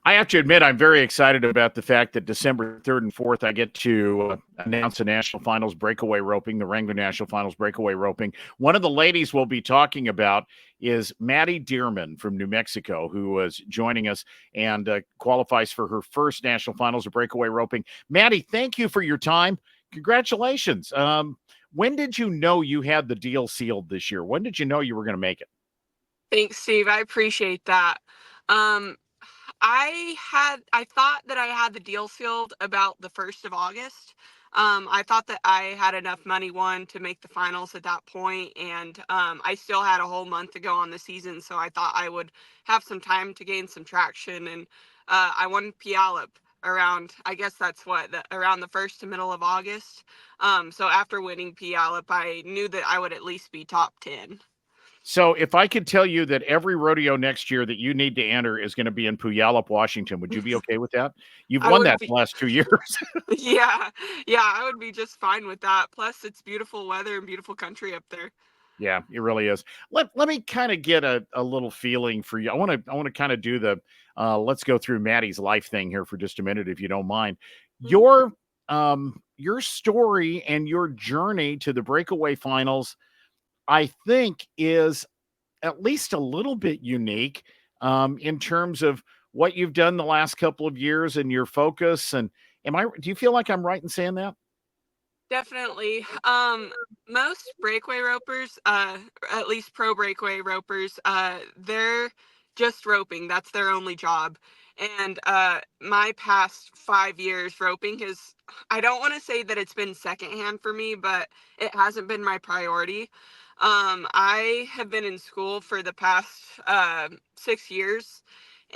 I have to admit, I'm very excited about the fact that December 3rd and 4th, I get to announce the National Finals Breakaway Roping, the Wrangler National Finals Breakaway Roping. One of the ladies we'll be talking about is Maddy Deerman from New Mexico, who was joining us and qualifies for her first National Finals of Breakaway Roping. Maddy, thank you for your time. Congratulations. When did you know you had the deal sealed this year? When did you know you were going to make it? Thanks, Steve. I appreciate that. Um, I thought that I had the deal sealed about the 1st of August. I thought that I had enough money won to make the finals at that point, and I still had a whole month to go on the season, so I thought I would have some time to gain some traction, and I won Puyallup around, I guess that's around the 1st to middle of August. So after winning Puyallup, I knew that I would at least be top 10. So if I could tell you that every rodeo next year that you need to enter is going to be in Puyallup, Washington, would you be okay with that? You've I won would that be. the last 2 years. Yeah, yeah, I would be just fine with that. Plus, it's beautiful weather and beautiful country up there. Yeah, it really is. Let me kind of get a little feeling for you. I want to kind of do the let's go through Maddie's life thing here for just a minute, if you don't mind. Mhm. Your story and your journey to the breakaway finals, I think, is at least a little bit unique in terms of what you've done the last couple of years and your focus. And do you feel like I'm right in saying that? Definitely. Most breakaway ropers, at least pro breakaway ropers, they're just roping. That's their only job. And my past 5 years roping I don't want to say that it's been secondhand for me, but it hasn't been my priority. I have been in school for the past 6 years,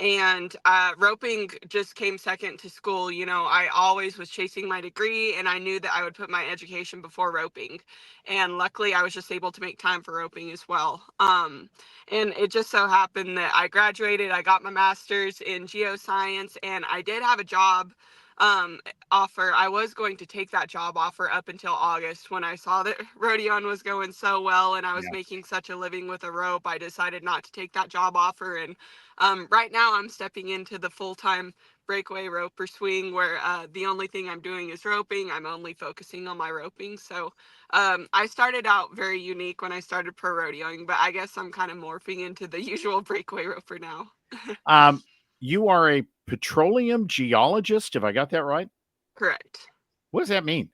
and roping just came second to school. I always was chasing my degree, and I knew that I would put my education before roping, and luckily I was just able to make time for roping as well. And it just so happened that I graduated, I got my master's in geoscience, and I did have a job um offer. I was going to take that job offer up until August. When I saw that Rodeon was going so well and I was Yeah. making such a living with a rope, I decided not to take that job offer. And right now I'm stepping into the full-time breakaway roper swing, where the only thing I'm doing is roping. I'm only focusing on my roping. So I started out very unique when I started pro rodeoing, but I guess I'm kind of morphing into the usual breakaway roper now. Um, you are a petroleum geologist. Have I got that right? Correct. What does that mean?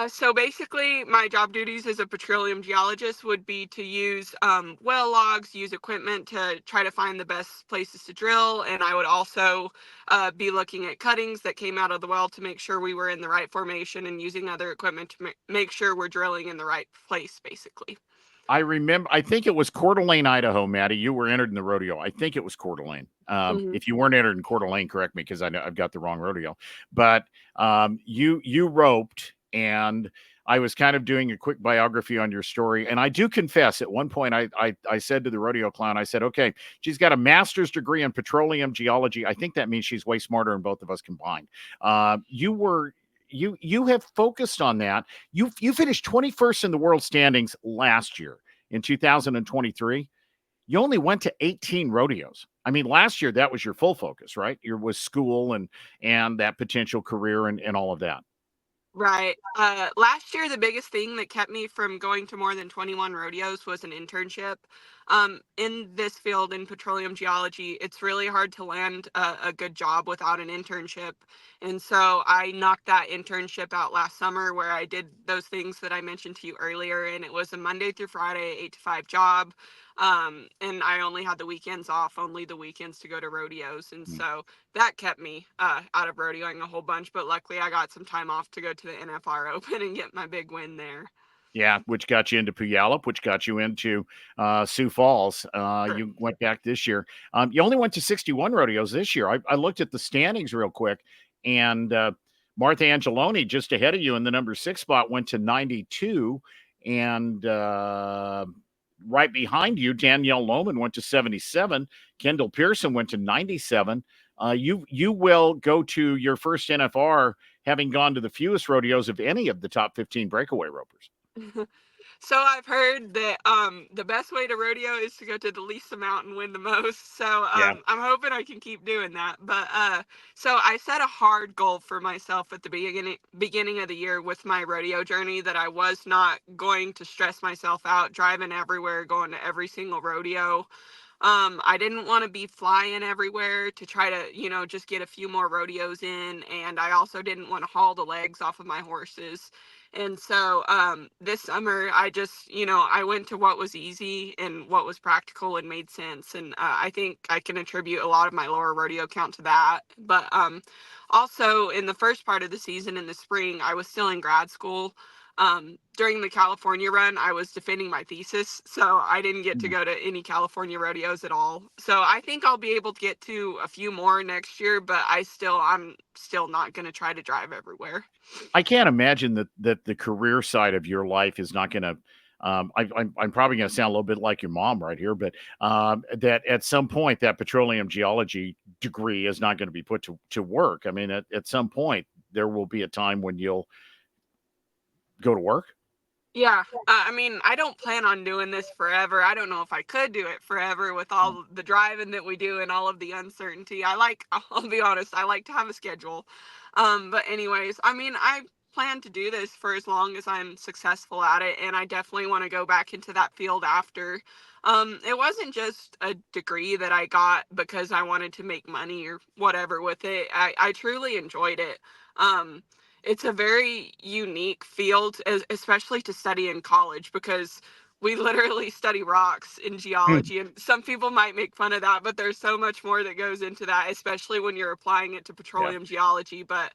So basically, my job duties as a petroleum geologist would be to use well logs, use equipment to try to find the best places to drill, and I would also be looking at cuttings that came out of the well to make sure we were in the right formation, and using other equipment to make sure we're drilling in the right place, basically. I remember, I think it was Coeur d'Alene, Idaho, Maddie. You were entered in the rodeo. I think it was Coeur d'Alene. Hmm. If you weren't entered in Coeur d'Alene, correct me because I know I've got the wrong rodeo. But you roped, and I was kind of doing a quick biography on your story. And I do confess, at one point, I said to the rodeo clown, I said, okay, she's got a master's degree in petroleum geology. I think that means she's way smarter than both of us combined. You have focused on that. You finished 21st in the world standings last year in 2023. You only went to 18 rodeos. I mean, last year that was your full focus, right? Your was school and that potential career and all of that. Right. Last year, the biggest thing that kept me from going to more than 21 rodeos was an internship. In this field, in petroleum geology, it's really hard to land a good job without an internship. And so I knocked that internship out last summer, where I did those things that I mentioned to you earlier. And it was a Monday through Friday, 8 to 5 job. And I only had the weekends off, only the weekends to go to rodeos. And Mm. so that kept me out of rodeoing a whole bunch, but luckily I got some time off to go to the NFR Open and get my big win there. Yeah, which got you into Puyallup, which got you into Sioux Falls. Correct. You went back this year. You only went to 61 rodeos this year. I looked at the standings real quick, and Martha Angeloni, just ahead of you in the number 6 spot, went to 92, and right behind you, Danielle Lohman went to 77. Kendall Pearson went to 97. You will go to your first NFR having gone to the fewest rodeos of any of the top 15 breakaway ropers. So I've heard that the best way to rodeo is to go to the least amount and win the most. So Yeah. I'm hoping I can keep doing that. But so I set a hard goal for myself at the beginning of the year with my rodeo journey, that I was not going to stress myself out driving everywhere, going to every single rodeo. I didn't want to be flying everywhere to try to, just get a few more rodeos in. And I also didn't want to haul the legs off of my horses. And so this summer, I just, I went to what was easy and what was practical and made sense. And I think I can attribute a lot of my lower rodeo count to that. But also, in the first part of the season in the spring, I was still in grad school. During the California run, I was defending my thesis, so I didn't get to Mm. go to any California rodeos at all. So I think I'll be able to get to a few more next year, but I'm still not going to try to drive everywhere. I can't imagine that the career side of your life is not gonna, I'm probably gonna sound a little bit like your mom right here, but, that at some point, that petroleum geology degree is not gonna be put to work. I mean, at some point, there will be a time when you'll go to work. Yeah, I mean, I don't plan on doing this forever. I don't know if I could do it forever with Mm. all the driving that we do and all of the uncertainty. I'll be honest, I like to have a schedule. But anyways, I mean, I plan to do this for as long as I'm successful at it, and I definitely want to go back into that field after. It wasn't just a degree that I got because I wanted to make money or whatever with it. I truly enjoyed it. Um, it's a very unique field, especially to study in college, because we literally study rocks in Hmm. geology. And some people might make fun of that, but there's so much more that goes into that, especially when you're applying it to Yeah. petroleum geology. But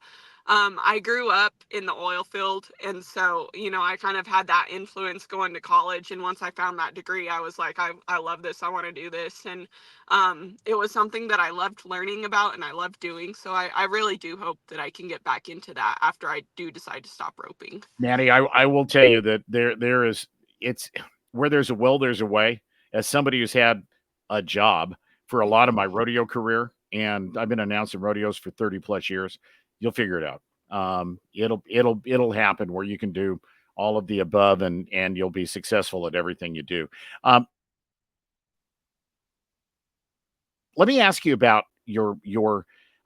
I grew up in the oil field. And so, I kind of had that influence going to college. And once I found that degree, I was like, I love this. I want to do this. And it was something that I loved learning about and I loved doing. So I really do hope that I can get back into that after I do decide to stop roping. Manny, I will tell you that there is, it's where there's a will, there's a way. As somebody who's had a job for a lot of my rodeo career, and I've been announcing rodeos for 30 plus years, you'll figure it out. It'll happen where you can do all of the above, and you'll be successful at everything you do. Um, Let me ask you about your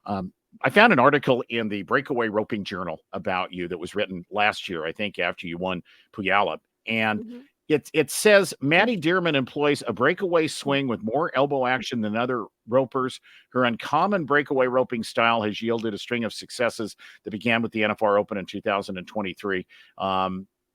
um, I found an article in the Breakaway Roping Journal about you that was written last year, I think, after you won Puyallup, and Mhm. it says Maddy Deerman employs a breakaway swing with more elbow action than other ropers. Her uncommon breakaway roping style has yielded a string of successes that began with the NFR Open in 2023.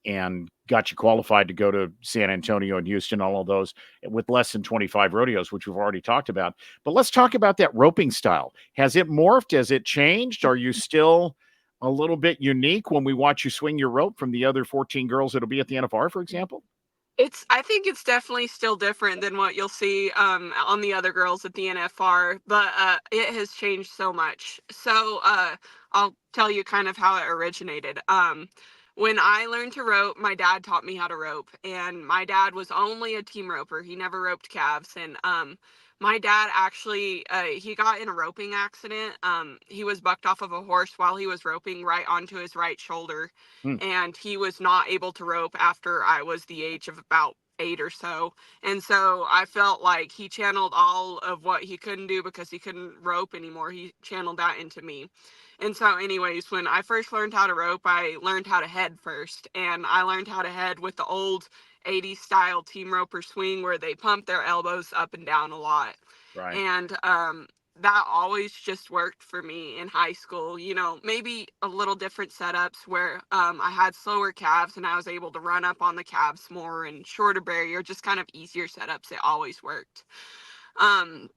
And got you qualified to go to San Antonio and Houston, all of those with less than 25 rodeos, which we've already talked about. But let's talk about that roping style. Has it morphed? Has it changed? Are you still a little bit unique when we watch you swing your rope from the other 14 girls that'll be at the NFR, for example? I think it's definitely still different than what you'll see on the other girls at the NFR, but it has changed so much. So I'll tell you kind of how it originated. When I learned to rope, my dad taught me how to rope, and my dad was only a team roper. He never roped calves, and my dad actually he got in a roping accident. He was bucked off of a horse while he was roping right onto his right shoulder, Hmm. and he was not able to rope after I was the age of about 8 or so. And so I felt like he channeled all of what he couldn't do because he couldn't rope anymore. He channeled that into me. And so, anyways, when I first learned how to rope, I learned how to head first. And I learned how to head with the old 80s style team roper swing where they pump their elbows up and down a lot. Right. And that always just worked for me in high school. Maybe a little different setups where I had slower calves and I was able to run up on the calves more, and shorter barrier, just kind of easier setups. It always worked. Um,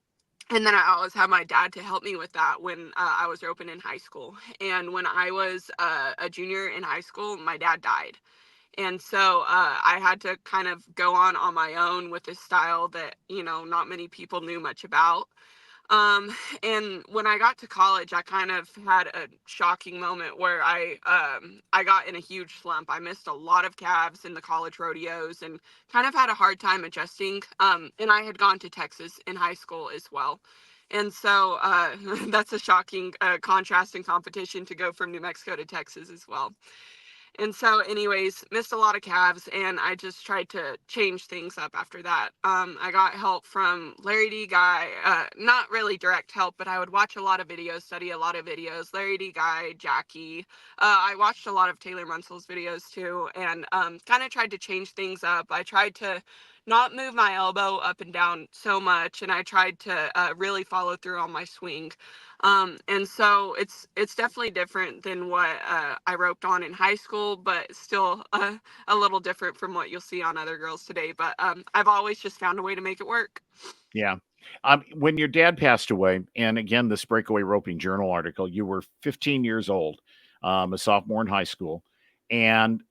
and then I always had my dad to help me with that when I was roping in high school. And when I was a junior in high school, my dad died. And so I had to kind of go on my own with this style that, not many people knew much about. Um, and when I got to college, I kind of had a shocking moment where I got in a huge slump. I missed a lot of calves in the college rodeos and kind of had a hard time adjusting. And I had gone to Texas in high school as well. And so that's a shocking contrast and competition to go from New Mexico to Texas as well. And so anyways, missed a lot of calves, and I just tried to change things up after that. I got help from Larry D. Guy, not really direct help, but I would watch a lot of videos, study a lot of videos. Larry D. Guy, Jackie. I watched a lot of Taylor Munsell's videos too, and kind of tried to change things up. I tried to not move my elbow up and down so much, and I tried to really follow through on my swing. And so it's definitely different than what I roped on in high school, but still a little different from what you'll see on other girls today. But I've always just found a way to make it work. Yeah. When your dad passed away, and again, this Breakaway Roping Journal article, you were 15 years old, a sophomore in high school. And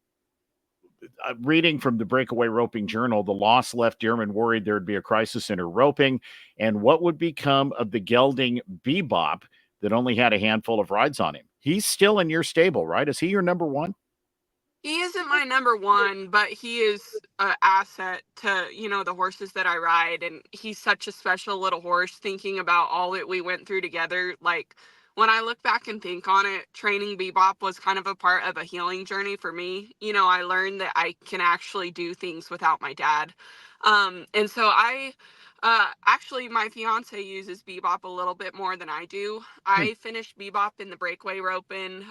reading from the Breakaway Roping Journal, the loss left Deerman worried there would be a crisis in her roping, and what would become of the gelding Bebop that only had a handful of rides on him. He's still in your stable, right? Is he your number one? He isn't my number one, but he is an asset to, the horses that I ride. And he's such a special little horse, thinking about all that we went through together. Like, when I look back and think on it, training Bebop was kind of a part of a healing journey for me. I learned that I can actually do things without my dad. And so actually, my fiance uses Bebop a little bit more than I do. Hmm. I finished Bebop in the breakaway roping,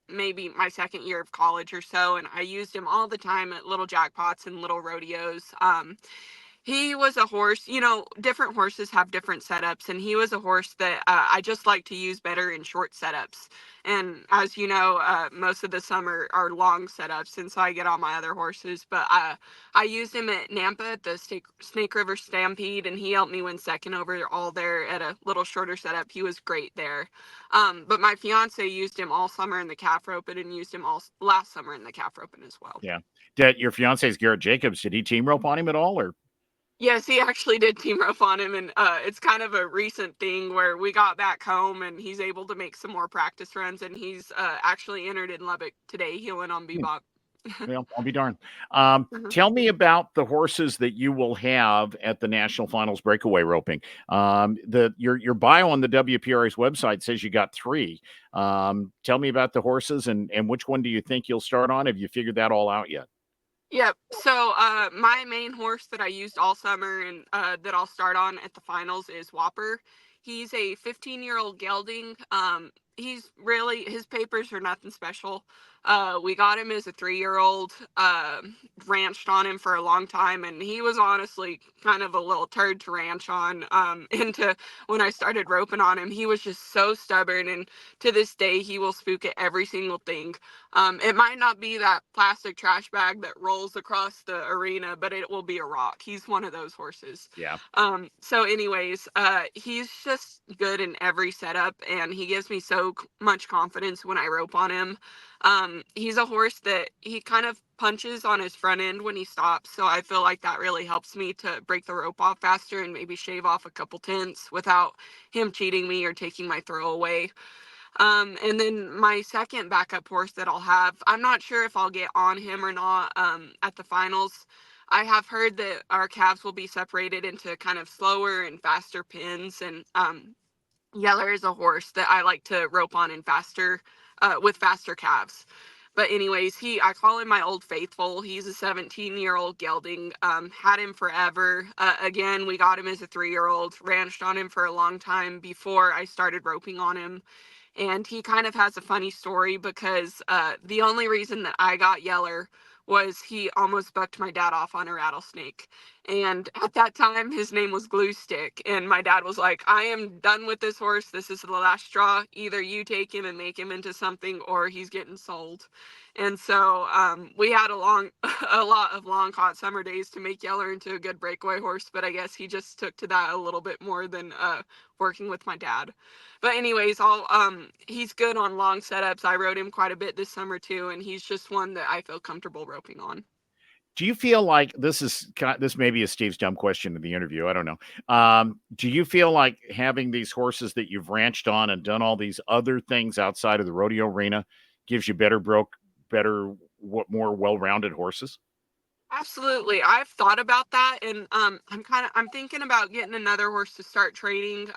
maybe my second year of college or so, and I used him all the time at little jackpots and little rodeos. He was a horse, different horses have different setups, and he was a horse that I just like to use better in short setups. And as you know, most of the summer are long setups, and so I get on my other horses. But I used him at Nampa at the Snake River Stampede, and he helped me win second over all there at a little shorter setup. He was great there. But my fiance used him all summer in the calf roping, and used him all last summer in the calf roping as well. Yeah. Did your fiance's Garrett Jacobs, did he team rope on him at all, or? Yes, he actually did team rope on him, and it's kind of a recent thing where we got back home and he's able to make some more practice runs, and he's actually entered in Lubbock today. He went on Bebop. Well, I'll be darned. Mhm. Tell me about the horses that you will have at the National Finals Breakaway Roping. Your bio on the WPRA's website says you got 3. Tell me about the horses and which one do you think you'll start on? Have you figured that all out yet? Yep. So my main horse that I used all summer and that I'll start on at the finals is Whopper. He's a 15-year-old gelding. His papers are nothing special. We got him as a 3-year-old, ranched on him for a long time, and he was honestly kind of a little turd to ranch on. Into when I started roping on him, he was just so stubborn, and to this day, he will spook at every single thing. It might not be that plastic trash bag that rolls across the arena, but it will be a rock. He's one of those horses. Yeah. So anyways, he's just good in every setup, and he gives me so much confidence when I rope on him. He's a horse that he kind of punches on his front end when he stops, so I feel like that really helps me to break the rope off faster and maybe shave off a couple tenths without him cheating me or taking my throw away. And then my second backup horse that I'll have, I'm not sure if I'll get on him or not at the finals. I have heard that our calves will be separated into kind of slower and faster pins, and Yeller is a horse that I like to rope on in faster, with faster calves. But anyways, I call him my old faithful. He's a 17-year-old gelding. Had him forever. Again, we got him as a 3-year-old. Ranched on him for a long time before I started roping on him. And he kind of has a funny story because the only reason that I got Yeller was he almost bucked my dad off on a rattlesnake. And at that time, his name was Glue Stick. And my dad was like, I am done with this horse. This is the last straw. Either you take him and make him into something, or he's getting sold. And so we had a lot of long hot summer days to make Yeller into a good breakaway horse. But I guess he just took to that a little bit more than working with my dad. But anyways, he's good on long setups. I rode him quite a bit this summer too, and he's just one that I feel comfortable roping on. Do you feel like this may be a Steve's dumb question in the interview? I don't know. Do you feel like having these horses that you've ranched on and done all these other things outside of the rodeo arena gives you better, more well-rounded horses? Absolutely. I've thought about that, and I'm thinking about getting another horse to start training.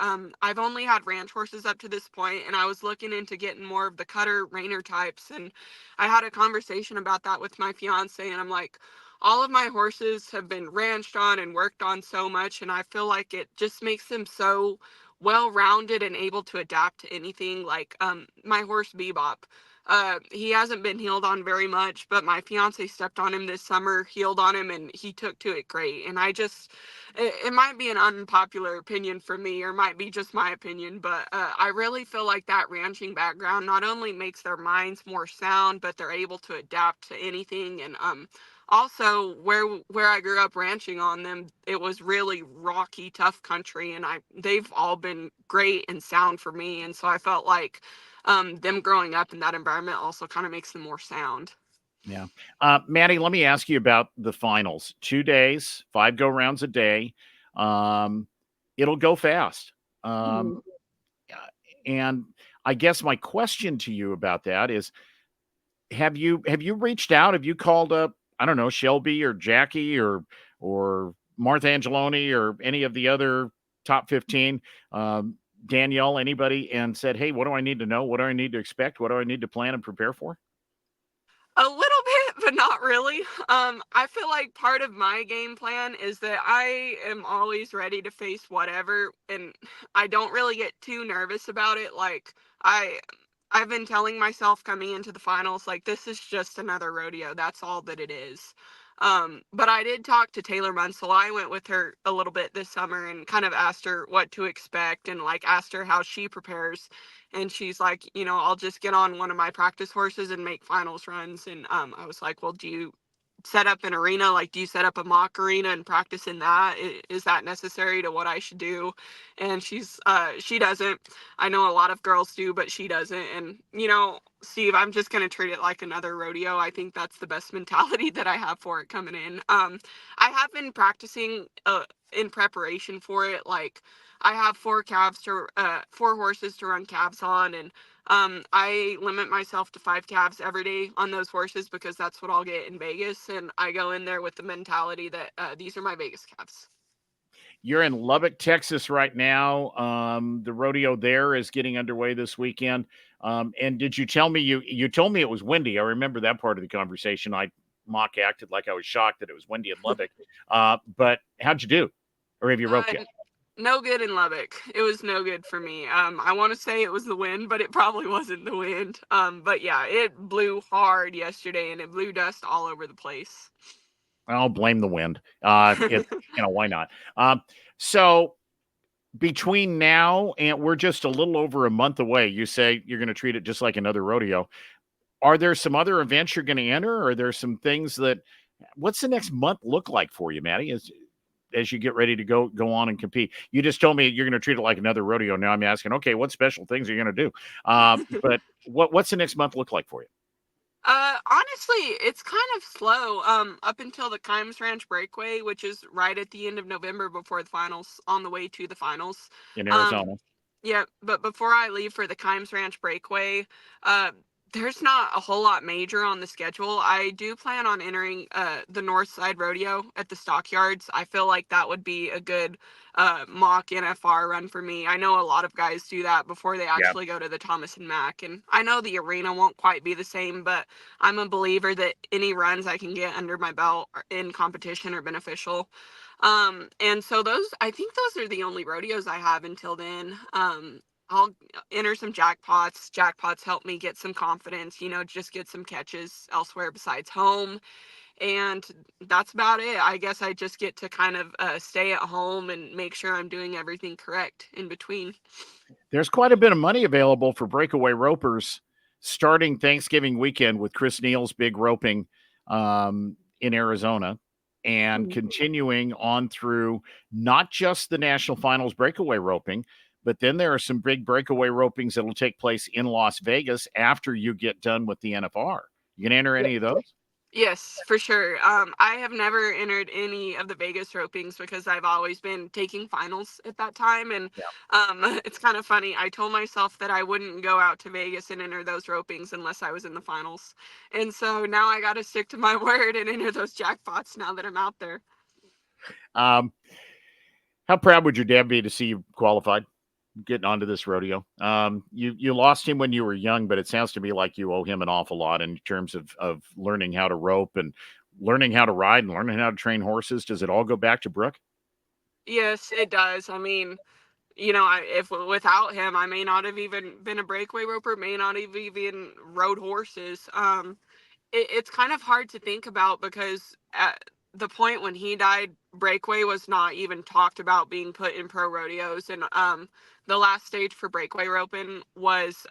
I've only had ranch horses up to this point, and I was looking into getting more of the cutter reiner types, and I had a conversation about that with my fiance, and I'm like, all of my horses have been ranched on and worked on so much, and I feel like it just makes them so well-rounded and able to adapt to anything. Like my horse Bebop, he hasn't been healed on very much, but my fiance stepped on him this summer, healed on him, and he took to it great. And it might be an unpopular opinion for me, or might be just my opinion, but I really feel like that ranching background not only makes their minds more sound, but they're able to adapt to anything. And also where I grew up ranching on them, it was really rocky, tough country, and they've all been great and sound for me. And so I felt like them growing up in that environment also kind of makes them more sound. Yeah. Maddie, let me ask you about the finals. 2 days, 5 go rounds a day. Um, it'll go fast. Mhm. And I guess my question to you about that is, have you reached out? Have you called up, I don't know, Shelby or Jackie or Martha Angeloni or any of the other top 15, Danielle, anybody, and said, hey, what do I need to know? What do I need to expect? What do I need to plan and prepare for? A little bit, but not really. I feel like part of my game plan is that I am always ready to face whatever, and I don't really get too nervous about it. Like I, I've been telling myself coming into the finals, like this is just another rodeo. That's all that it is. But I did talk to Taylor Munsell. I went with her a little bit this summer and kind of asked her what to expect and like asked her how she prepares, and she's like, I'll just get on one of my practice horses and make finals runs. And I was like, well, do you set up an arena? Like, do you set up a mock arena and practice in that? Is that necessary to what I should do? And she doesn't. I know a lot of girls do, but she doesn't. And Steve, I'm just gonna treat it like another rodeo. I think that's the best mentality that I have for it coming in. I have been practicing in preparation for it. Like I have four horses to run calves on, and I limit myself to 5 calves every day on those horses because that's what I'll get in Vegas, and I go in there with the mentality that these are my Vegas calves. You're in Lubbock, Texas right now. The rodeo there is getting underway this weekend. And did you tell me you told me it was windy? I remember that part of the conversation. I mock acted like I was shocked that it was windy in Lubbock. But how'd you do? Or have you roped yet? No good in Lubbock. It was no good for me. I want to say it was the wind, but it probably wasn't the wind. But yeah, it blew hard yesterday, and it blew dust all over the place. I'll blame the wind. Why not? So between now and we're just a little over a month away, you say you're going to treat it just like another rodeo. Are there some other events you're going to enter? Or are there some things what's the next month look like for you, Maddie, as you get ready to go on and compete? You just told me you're going to treat it like another rodeo. Now I'm asking, okay, what special things are you going to do? But what's the next month look like for you? Honestly, it's kind of slow. Up until the Kimes Ranch Breakaway, which is right at the end of November before the finals, on the way to the finals. In Um, Arizona? yeah, but before I leave for the Kimes Ranch Breakaway, uh, there's not a whole lot major on the schedule. I do plan on entering the North Side Rodeo at the Stockyards. I feel like that would be a good mock NFR run for me. I know a lot of guys do that before they Yeah. actually go to the Thomas and Mack, and I know the arena won't quite be the same, but I'm a believer that any runs I can get under my belt in competition are beneficial. And so I think those are the only rodeos I have until then. I'll enter some jackpots. Jackpots help me get some confidence, just get some catches elsewhere besides home. And that's about it. I guess I just get to kind of stay at home and make sure I'm doing everything correct in between. There's quite a bit of money available for breakaway ropers starting Thanksgiving weekend with Chris Neal's big roping in Arizona and continuing on through not just the national finals breakaway roping, but then there are some big breakaway ropings that will take place in Las Vegas after you get done with the NFR. You can enter any of those? Yes, for sure. I have never entered any of the Vegas ropings because I've always been taking finals at that time, and Yeah. it's kind of funny. I told myself that I wouldn't go out to Vegas and enter those ropings unless I was in the finals, and so now I got to stick to my word and enter those jackpots now that I'm out there. Um, how proud would your dad be to see you qualified, getting onto this rodeo? You lost him when you were young, but it sounds to me like you owe him an awful lot in terms of learning how to rope and learning how to ride and learning how to train horses. Does it all go back to Brooke? Yes, it does. I mean, if without him, I may not have even been a breakaway roper, may not have even rode horses. It's kind of hard to think about because at the point when he died, breakaway was not even talked about being put in pro rodeos, and the last stage for breakaway roping was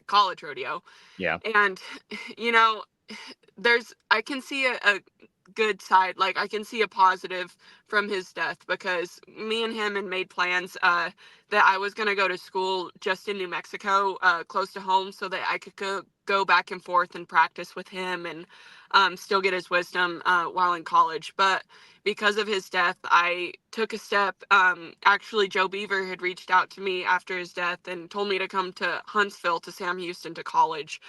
college rodeo, Yeah. and you know I can see a good side, like I can see a positive from his death because me and him had made plans that I was going to go to school just in New Mexico, close to home, so that I could go back and forth and practice with him and still get his wisdom while in college. But because of his death, I took a step. Actually, Joe Beaver had reached out to me after his death and told me to come to Huntsville to Sam Houston to college.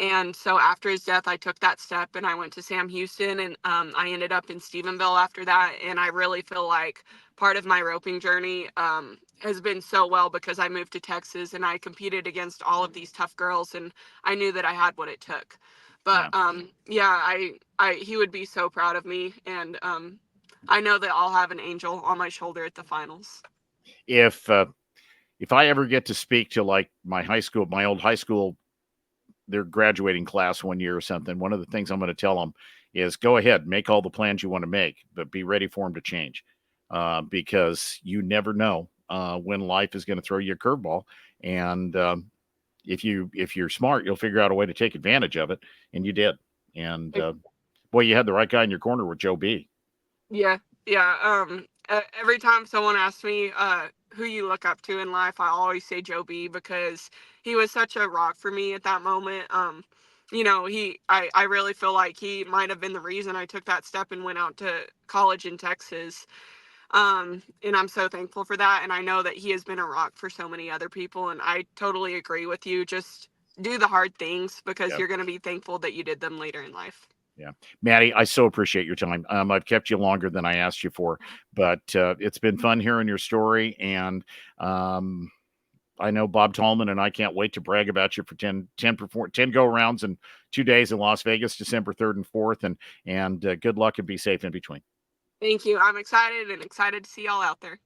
And so after his death, I took that step and I went to Sam Houston, and I ended up in Stephenville after that. And I really feel like part of my roping journey has been so well because I moved to Texas and I competed against all of these tough girls, and I knew that I had what it took. But Yeah. yeah, he would be so proud of me, and I know that I'll have an angel on my shoulder at the finals. If I ever get to speak to like my old high school, their graduating class one year or something, one of the things I'm going to tell them is go ahead, make all the plans you want to make, but be ready for them to change, because you never know when life is going to throw you a curveball. And if you're smart, you'll figure out a way to take advantage of it, and you did. And boy, you had the right guy in your corner with Joe B. Yeah, yeah. Every time someone asks me who you look up to in life, I always say Joe B because he was such a rock for me at that moment. I really feel like he might have been the reason I took that step and went out to college in Texas. And I'm so thankful for that. And I know that he has been a rock for so many other people. And I totally agree with you. Just do the hard things because Yeah. you're going to be thankful that you did them later in life. Yeah. Maddie, I so appreciate your time. I've kept you longer than I asked you for, but it's been fun hearing your story. And I know Bob Tallman and I can't wait to brag about you for 10 go rounds in 2 days in Las Vegas, December 3rd and 4th. And good luck and be safe in between. Thank you. I'm excited and excited to see y'all out there.